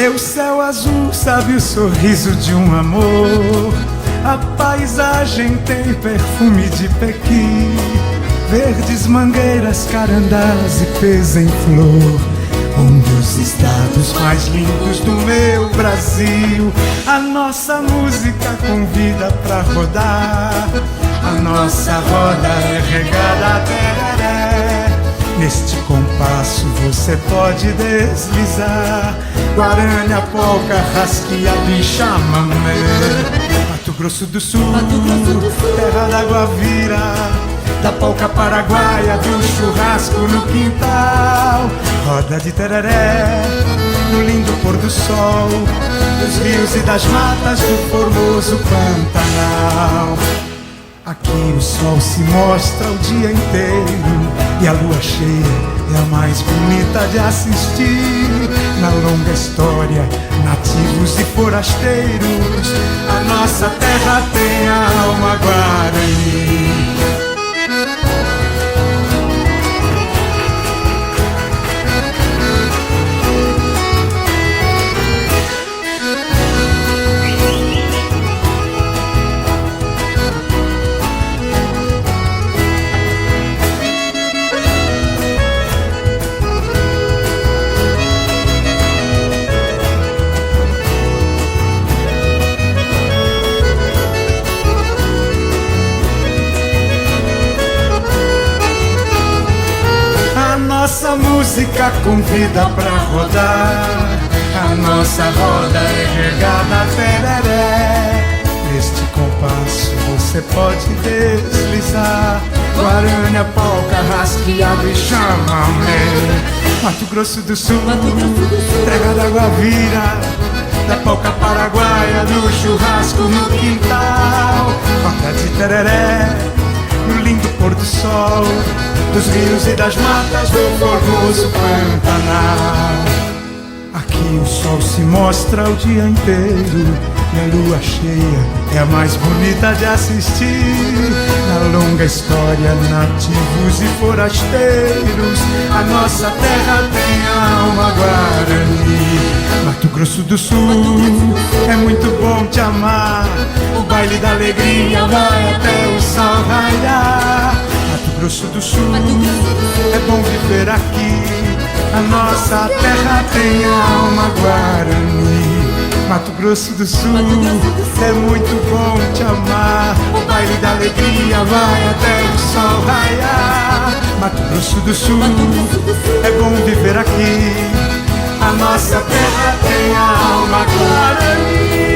Meu céu azul sabe o sorriso de um amor. A paisagem tem perfume de Pequim, verdes mangueiras, carandás e pés em flor. Um dos estados mais lindos do meu Brasil. A nossa música convida pra rodar. A nossa roda é regada a tereré. Neste compasso você pode deslizar. Guarânia, polca, rasquiaba e chamamé. Mato Grosso do Sul, terra da guavira, da polca paraguaia, do churrasco no quintal. Roda de tereré, no lindo pôr do sol, dos rios e das matas do formoso Pantanal. Aqui o sol se mostra o dia inteiro e a lua cheia é a mais bonita de assistir. Na longa história, nativos e forasteiros, a nossa terra tem a alma guarani. Nossa música convida pra rodar. A nossa roda é regada a tereré. Neste compasso você pode deslizar. Guarânia, polca, rasquiaba e chamamé. Mato Grosso do Sul, terra da guavira, da polca paraguaia, do churrasco no quintal. Roda de tereré, no lindo pôr do sol, dos rios e das matas do formoso Pantanal. Aqui o sol se mostra o dia inteiro e a lua cheia é a mais bonita de assistir. Na longa história, nativos e forasteiros, a nossa terra tem a alma guarani. Mato Grosso do Sul, é muito bom te amar. O baile da alegria vai até o sol raiar. Mato Grosso do Sul, é bom viver aqui. A nossa terra tem a alma guarani. Mato Grosso do Sul, é muito bom te amar. O baile da alegria vai até o sol raiar. Mato Grosso do Sul, é bom viver aqui. A nossa terra tem a alma guarani.